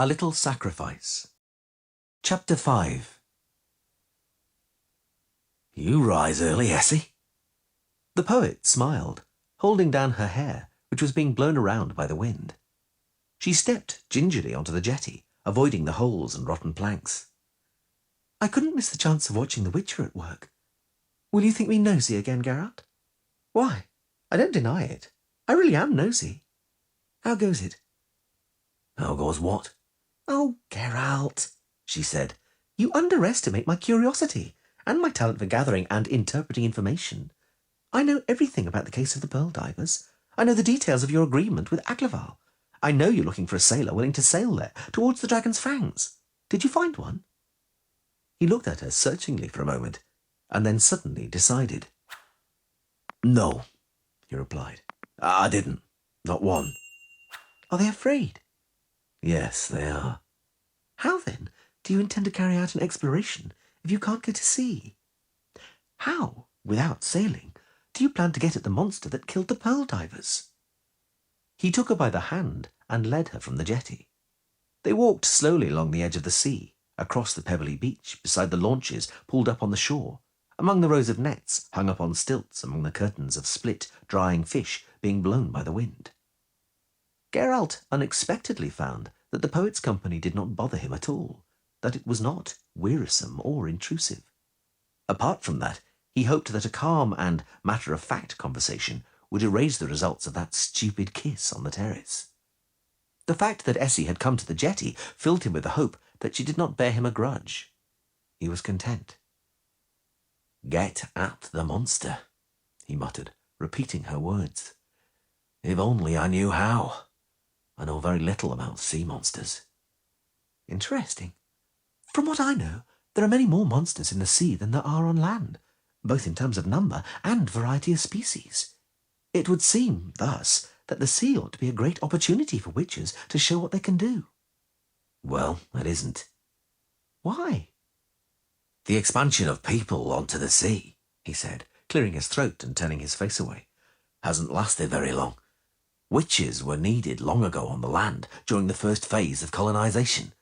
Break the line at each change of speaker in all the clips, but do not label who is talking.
A Little Sacrifice. Chapter 5. You rise early, Essie. The poet smiled, holding down her hair, which was being blown around by the wind. She stepped gingerly onto the jetty, avoiding the holes and rotten planks. I couldn't miss the chance of watching the Witcher at work. Will you think me nosy again, Geralt? Why, I don't deny it. I really am nosy. How goes it? How goes what? Oh, Geralt, she said, you underestimate my curiosity and my talent for gathering and interpreting information. I know everything about the case of the pearl divers. I know the details of your agreement with Aglaval. I know you're looking for a sailor willing to sail there, towards the dragon's fangs. Did you find one? He looked at her searchingly for a moment, and then suddenly decided. No, he replied. I didn't. Not one. Are they afraid? Yes, they are. How, then, do you intend to carry out an exploration if you can't go to sea? How, without sailing, do you plan to get at the monster that killed the pearl divers? He took her by the hand and led her from the jetty. They walked slowly along the edge of the sea, across the pebbly beach, beside the launches pulled up on the shore, among the rows of nets hung up on stilts among the curtains of split, drying fish being blown by the wind. Geralt unexpectedly found that the poet's company did not bother him at all, that it was not wearisome or intrusive. Apart from that, he hoped that a calm and matter-of-fact conversation would erase the results of that stupid kiss on the terrace. The fact that Essie had come to the jetty filled him with the hope that she did not bear him a grudge. He was content. Get at the monster, he muttered, repeating her words. If only I knew how. I know very little about sea monsters. Interesting. From what I know, there are many more monsters in the sea than there are on land, both in terms of number and variety of species. It would seem, thus, that the sea ought to be a great opportunity for witches to show what they can do. Well, it isn't. Why? The expansion of people onto the sea, he said, clearing his throat and turning his face away, hasn't lasted very long. Witches were needed long ago on the land during the first phase of colonization.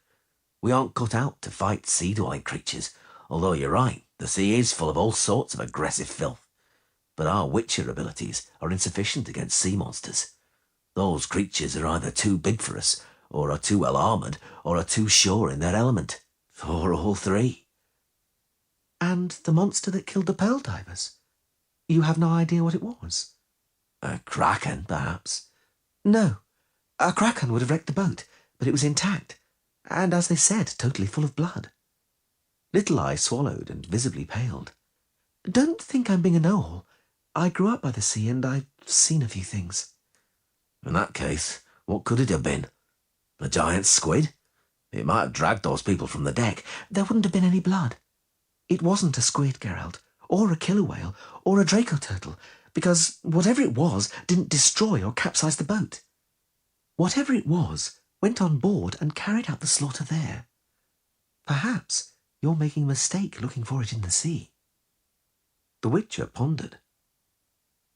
We aren't cut out to fight sea-dwelling creatures, although you're right, the sea is full of all sorts of aggressive filth. But our witcher abilities are insufficient against sea monsters. Those creatures are either too big for us, or are too well armoured, or are too sure in their element, or all three. And the monster that killed the pearl divers? You have no idea what it was? A kraken, perhaps. No, a kraken would have wrecked the boat, but it was intact, and, as they said, totally full of blood. Little Eye swallowed and visibly paled. Don't think I'm being a know-all. I grew up by the sea, and I've seen a few things. In that case, what could it have been? A giant squid? It might have dragged those people from the deck. There wouldn't have been any blood. It wasn't a squid, Geralt, or a killer whale, or a draco turtle, because whatever it was didn't destroy or capsize the boat. Whatever it was went on board and carried out the slaughter there. Perhaps you're making a mistake looking for it in the sea. The Witcher pondered.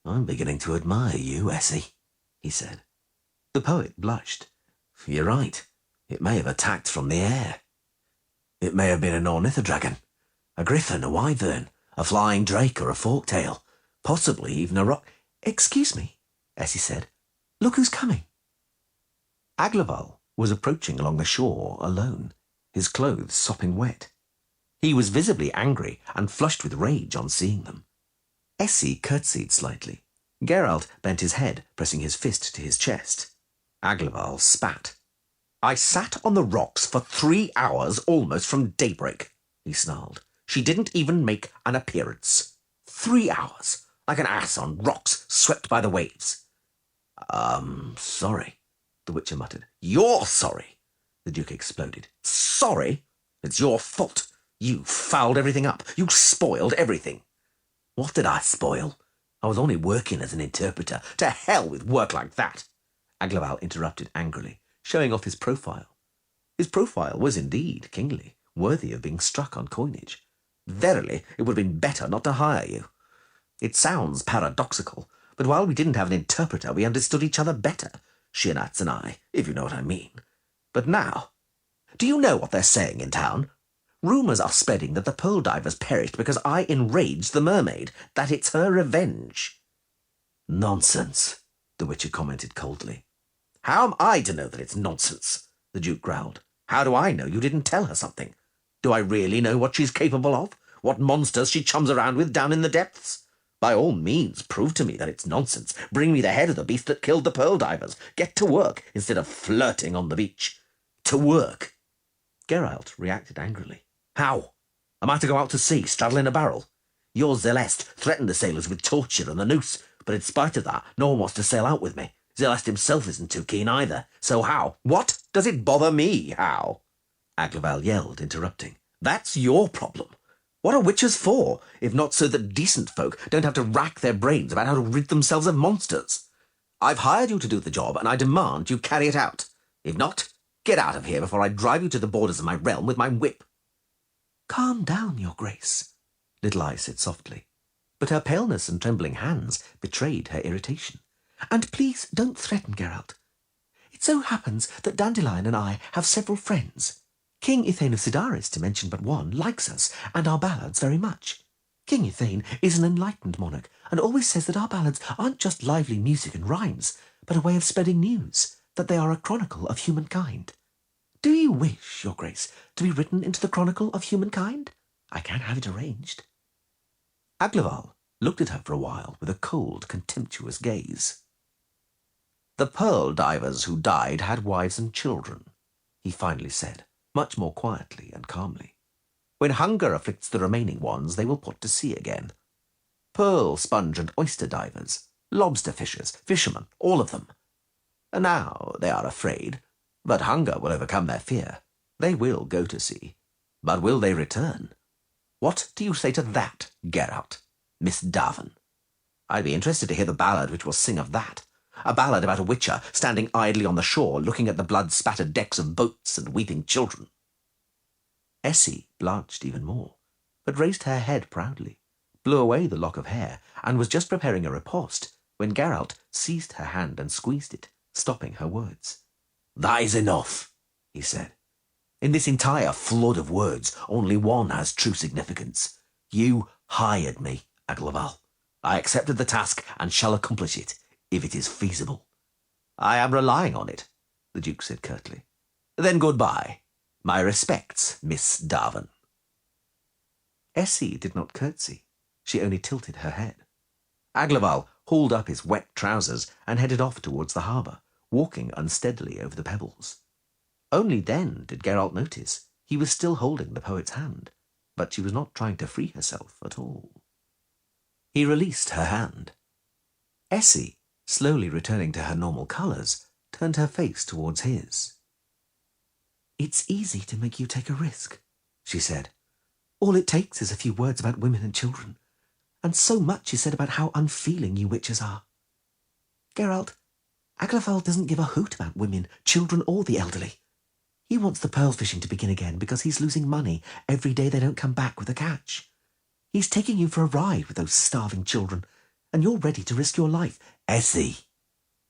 I'm beginning to admire you, Essie, he said. The poet blushed. You're right. It may have attacked from the air. It may have been an ornitho dragon, a griffin, a wyvern, a flying drake, or a forktail. Possibly even a rock. Excuse me, Essie said. Look who's coming. Aglaval was approaching along the shore alone, his clothes sopping wet. He was visibly angry and flushed with rage on seeing them. Essie curtsied slightly. Geralt bent his head, pressing his fist to his chest. Aglaval spat. I sat on the rocks for 3 hours almost from daybreak, he snarled. She didn't even make an appearance. 3 hours, like an ass on rocks swept by the waves. Sorry, the Witcher muttered. You're sorry, the Duke exploded. Sorry? It's your fault. You fouled everything up. You spoiled everything. What did I spoil? I was only working as an interpreter. To hell with work like that, Aglaval interrupted angrily, showing off his profile. His profile was indeed kingly, worthy of being struck on coinage. Verily, it would have been better not to hire you. It sounds paradoxical, but while we didn't have an interpreter, we understood each other better, Sheernats and I, if you know what I mean. But now, Do you know what they're saying in town? Rumours are spreading that the pearl divers perished because I enraged the mermaid, that it's her revenge. Nonsense, the Witcher commented coldly. How am I to know that it's nonsense? The Duke growled. How do I know you didn't tell her something? Do I really know what she's capable of? What monsters she chums around with down in the depths? By all means, prove to me that it's nonsense. Bring me the head of the beast that killed the pearl divers. Get to work instead of flirting on the beach. To work. Geralt reacted angrily. How? Am I to go out to sea, straddling a barrel? Your Celeste threatened the sailors with torture and the noose, but in spite of that, no one wants to sail out with me. Celeste himself isn't too keen either. So how? What? Does it bother me, how? Aglaval yelled, interrupting. That's your problem. What are witches for, if not so that decent folk don't have to rack their brains about how to rid themselves of monsters? I've hired you to do the job, and I demand you carry it out. If not, get out of here before I drive you to the borders of my realm with my whip. Calm down, Your Grace, Little Eye said softly, but her paleness and trembling hands betrayed her irritation. And please don't threaten, Geralt. It so happens that Dandelion and I have several friends. King Ithane of Sidaris, to mention but one, likes us and our ballads very much. King Ithane is an enlightened monarch and always says that our ballads aren't just lively music and rhymes, but a way of spreading news, that they are a chronicle of humankind. Do you wish, Your Grace, to be written into the chronicle of humankind? I can have it arranged. Aglaval looked at her for a while with a cold, contemptuous gaze. The pearl divers who died had wives and children, he finally said, much more quietly and calmly. When hunger afflicts the remaining ones, they will put to sea again. Pearl, sponge and oyster divers, lobster fishers, fishermen, all of them. And now they are afraid, but hunger will overcome their fear. They will go to sea. But will they return? What do you say to that, Geralt? Miss Darvin? I'd be interested to hear the ballad which will sing of that. A ballad about a witcher standing idly on the shore, looking at the blood-spattered decks of boats and weeping children. Essie blanched even more, but raised her head proudly, blew away the lock of hair, and was just preparing a riposte when Geralt seized her hand and squeezed it, stopping her words. That is enough, he said. In this entire flood of words, only one has true significance. You hired me, Aglaval. I accepted the task and shall accomplish it, if it is feasible. I am relying on it, the Duke said curtly. Then goodbye. My respects, Miss Darvin. Essie did not curtsy. She only tilted her head. Aglaval hauled up his wet trousers and headed off towards the harbour, walking unsteadily over the pebbles. Only then did Geralt notice he was still holding the poet's hand, but she was not trying to free herself at all. He released her hand. Essie, slowly returning to her normal colours, turned her face towards his. It's easy to make you take a risk, she said. All it takes is a few words about women and children, and so much is said about how unfeeling you witches are. Geralt, Aglaval doesn't give a hoot about women, children, or the elderly. He wants the pearl fishing to begin again because he's losing money every day they don't come back with a catch. He's taking you for a ride with those starving children, and you're ready to risk your life. Essie,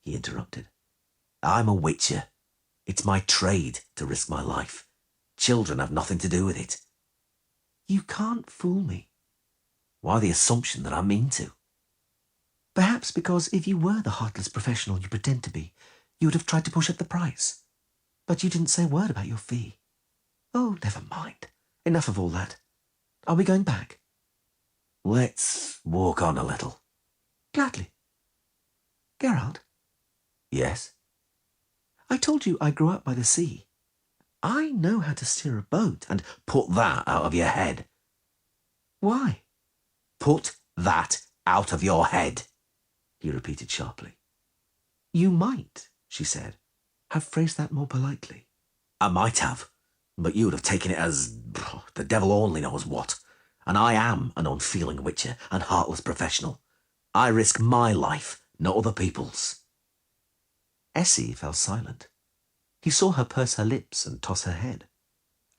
he interrupted. I'm a witcher. It's my trade to risk my life. Children have nothing to do with it. You can't fool me. Why the assumption that I mean to? Perhaps because if you were the heartless professional you pretend to be, you would have tried to push up the price. But you didn't say a word about your fee. Oh, never mind. Enough of all that. Are we going back? Let's walk on a little. Gladly. Geralt? Yes? I told you I grew up by the sea. I know how to steer a boat and put that out of your head. Why? Put that out of your head, he repeated sharply. You might, she said, have phrased that more politely. I might have, but you would have taken it as the devil only knows what. And I am an unfeeling witcher and heartless professional. I risk my life, not other people's. Essie fell silent. He saw her purse her lips and toss her head.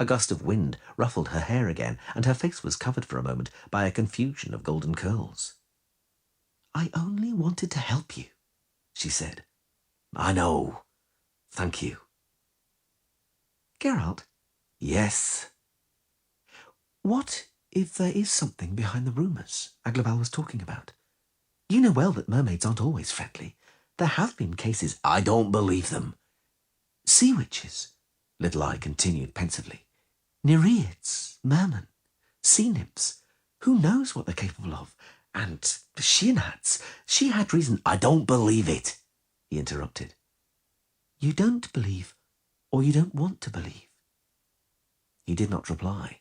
A gust of wind ruffled her hair again, and her face was covered for a moment by a confusion of golden curls. I only wanted to help you, she said. I know. Thank you. Geralt, Yes.
What if there is something behind the rumours Aglaval was talking about? You know well that mermaids aren't always friendly. There have been cases—
I don't believe them.
Sea witches, Little Eye continued pensively. Nereids, mermen, sea nymphs. Who knows what they're capable of? And Shenads. She had reason—
I don't believe it,
he interrupted. You don't believe, or you don't want to believe? He did not reply.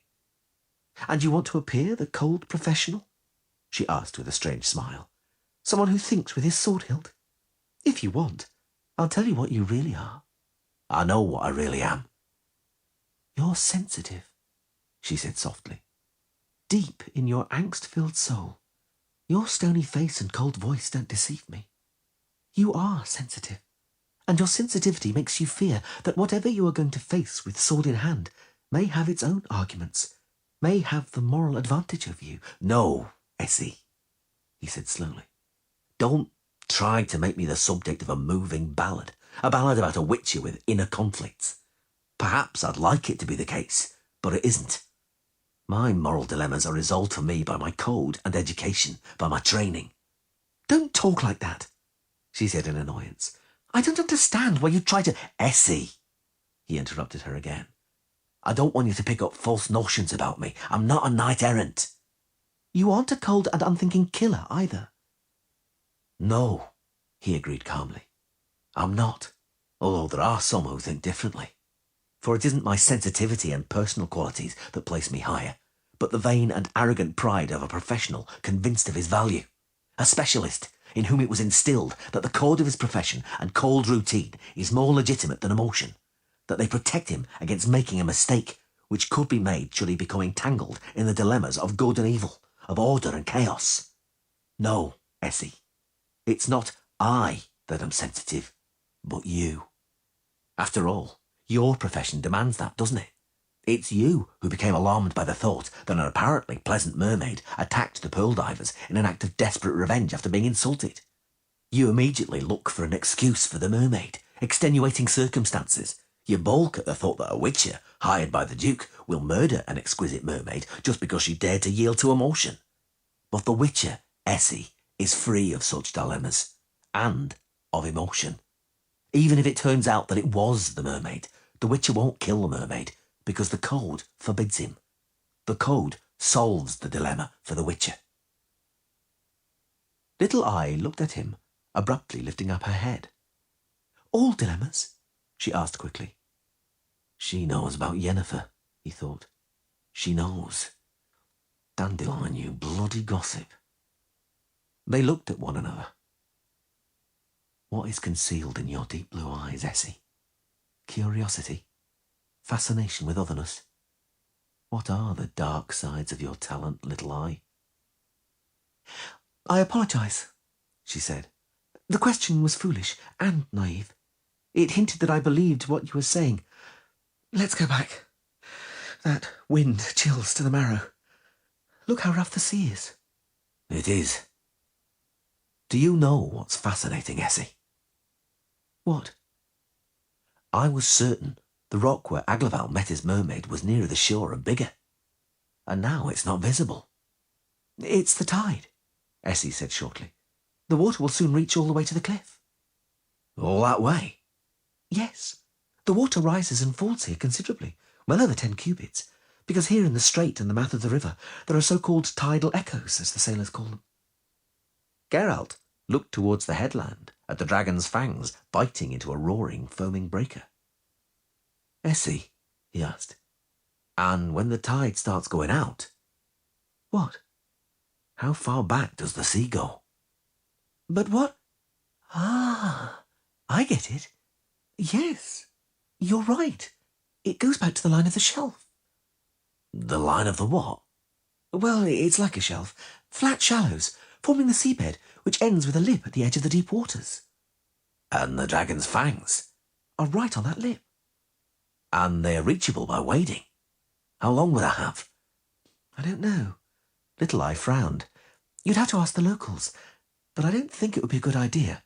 And you want to appear the cold professional? She asked with a strange smile. Someone who thinks with his sword hilt? If you want, I'll tell you what you really are.
I know what I really am.
You're sensitive, she said softly. Deep in your angst-filled soul, your stony face and cold voice don't deceive me. You are sensitive, and your sensitivity makes you fear that whatever you are going to face with sword in hand may have its own arguments, may have the moral advantage over you.
No, Essie, he said slowly. Don't try to make me the subject of a moving ballad, a ballad about a witcher with inner conflicts. Perhaps I'd like it to be the case, but it isn't. My moral dilemmas are resolved for me by my code and education, by my training.
Don't talk like that, she said in annoyance. I don't understand why you try to—
Essie, he interrupted her again. I don't want you to pick up false notions about me. I'm not a knight-errant.
You aren't a cold and unthinking killer either.
No, he agreed calmly. I'm not, although there are some who think differently. For it isn't my sensitivity and personal qualities that place me higher, but the vain and arrogant pride of a professional convinced of his value, a specialist in whom it was instilled that the code of his profession and cold routine is more legitimate than emotion, that they protect him against making a mistake which could be made should he become entangled in the dilemmas of good and evil, of order and chaos. No, Essie, it's not I that am sensitive, but you. After all, your profession demands that, doesn't it? It's you who became alarmed by the thought that an apparently pleasant mermaid attacked the pearl divers in an act of desperate revenge after being insulted. You immediately look for an excuse for the mermaid, extenuating circumstances. You balk at the thought that a witcher, hired by the Duke, will murder an exquisite mermaid just because she dared to yield to emotion. But the witcher, Essie, is free of such dilemmas, and of emotion. Even if it turns out that it was the mermaid, the witcher won't kill the mermaid, because the code forbids him. The code solves the dilemma for the witcher. Little Eye looked at him, abruptly lifting up her head. All dilemmas? She asked quickly. She knows about Yennefer, he thought. She knows. Dandelion, you bloody gossip. They looked at one another. What is concealed in your deep blue eyes, Essie? Curiosity? Fascination with otherness? What are the dark sides of your talent, Little Eye? I apologise, she said. The question was foolish and naive. It hinted that I believed what you were saying. Let's go back. That wind chills to the marrow. Look how rough the sea is. It is. Do you know what's fascinating, Essie? What? I was certain the rock where Aglaval met his mermaid was nearer the shore and bigger. And now it's not visible. It's the tide, Essie said shortly. The water will soon reach all the way to the cliff. All that way? Yes. The water rises and falls here considerably, well over 10 cubits, because here in the strait and the mouth of the river there are so-called tidal echoes, as the sailors call them. Geralt looked towards the headland, at the dragon's fangs biting into a roaring, foaming breaker. Essie, he asked, and when the tide starts going out? What? How far back does the sea go? But what? Ah, I get it. Yes, you're right. It goes back to the line of the shelf. The line of the what? Well, it's like a shelf. Flat shallows, forming the seabed, which ends with a lip at the edge of the deep waters. And the dragon's fangs? Are right on that lip. And they are reachable by wading. How long would I have? I don't know. Little Eye frowned. You'd have to ask the locals, but I don't think it would be a good idea.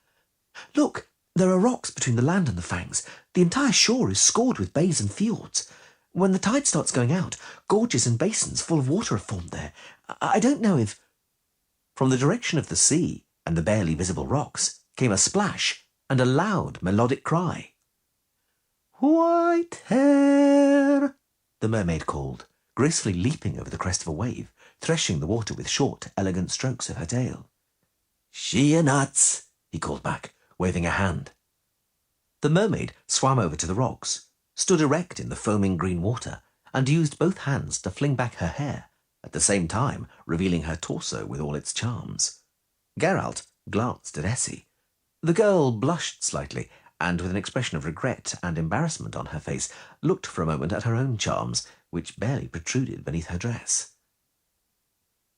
Look, there are rocks between the land and the fangs. The entire shore is scored with bays and fjords.
When the tide starts going out, gorges and basins full of water are formed there. I don't know if—"
From the direction of the sea and the barely visible rocks came a splash and a loud melodic cry. "White hair!" the mermaid called, gracefully leaping over the crest of a wave, threshing the water with short, elegant strokes of her tail. "She nuts!" he called back, waving a hand. The mermaid swam over to the rocks, stood erect in the foaming green water, and used both hands to fling back her hair, at the same time revealing her torso with all its charms. Geralt glanced at Essie. The girl blushed slightly, and with an expression of regret and embarrassment on her face, looked for a moment at her own charms, which barely protruded beneath her dress.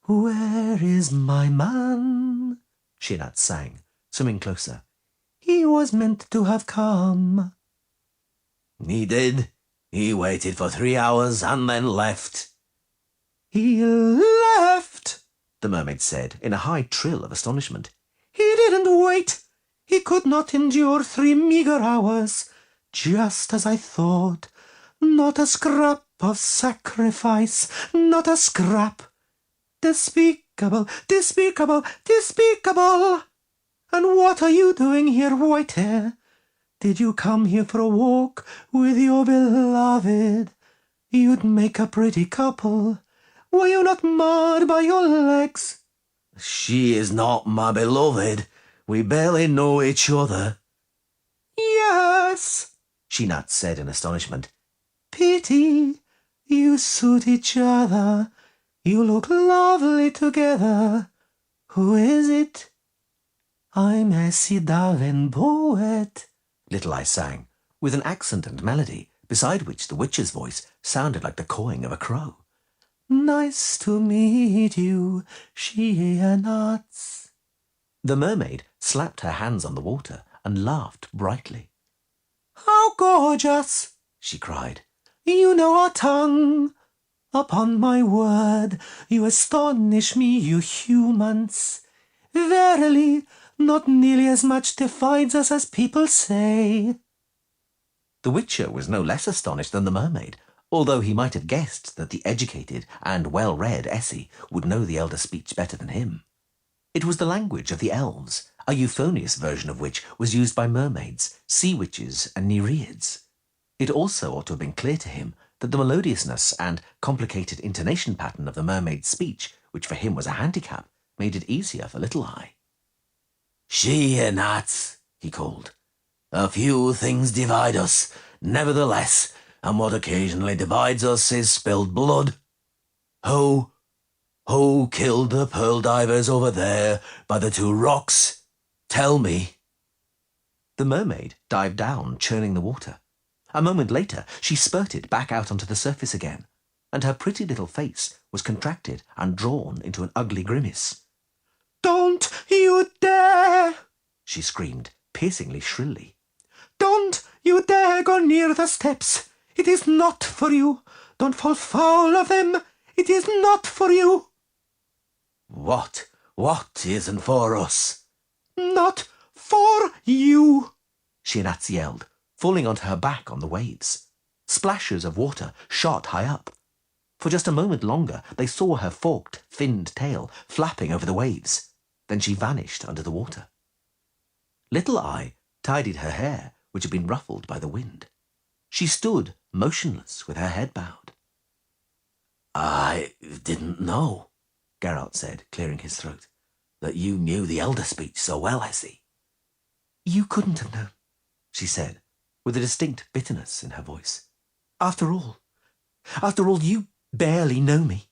"Where is my man?" Shinat sang, swimming closer. "He was meant to have come." "He did. He waited for 3 hours and then left." "He left?" the mermaid said, in a high trill of astonishment. "He didn't wait. He could not endure 3 meagre hours. Just as I thought. Not a scrap of sacrifice. Not a scrap. Despicable, despicable, despicable! And what are you doing here, Whitehair? Did you come here for a walk with your beloved? You'd make a pretty couple. Were you not marred by your legs?" "She is not my beloved. We barely know each other." "Yes," Shinat said in astonishment. "Pity. You suit each other. You look lovely together. Who is it?" "I'm Essie Davenport," Little Eye sang, with an accent and melody, beside which the witch's voice sounded like the cawing of a crow. "Nice to meet you, She-nuts." The mermaid slapped her hands on the water and laughed brightly. "How gorgeous!" she cried. "You know our tongue. Upon my word, you astonish me, you humans. Verily, not nearly as much divides us as people say." The Witcher was no less astonished than the mermaid, although he might have guessed that the educated and well-read Essie would know the elder speech better than him. It was the language of the Elves, a euphonious version of which was used by mermaids, sea witches, and nereids. It also ought to have been clear to him that the melodiousness and complicated intonation pattern of the mermaid's speech, which for him was a handicap, made it easier for Little Eye. "She-nuts," he called. "A few things divide us, nevertheless, and what occasionally divides us is spilled blood. Who killed the pearl divers over there by the 2 rocks? Tell me." The mermaid dived down, churning the water. A moment later, she spurted back out onto the surface again, and her pretty little face was contracted and drawn into an ugly grimace. "Don't you dare!" she screamed, piercingly shrilly. "Don't you dare go near the steps! It is not for you! Don't fall foul of them! It is not for you!" What isn't for us?" "Not for you!" Shinat yelled, falling onto her back on the waves. Splashes of water shot high up. For just a moment longer they saw her forked, finned tail flapping over the waves. Then she vanished under the water. Little Eye tidied her hair, which had been ruffled by the wind. She stood motionless with her head bowed. "I didn't know," Geralt said, clearing his throat, "that you knew the elder speech so well, Essie." "You couldn't have known," she said, with a distinct bitterness in her voice. After all, you barely know me."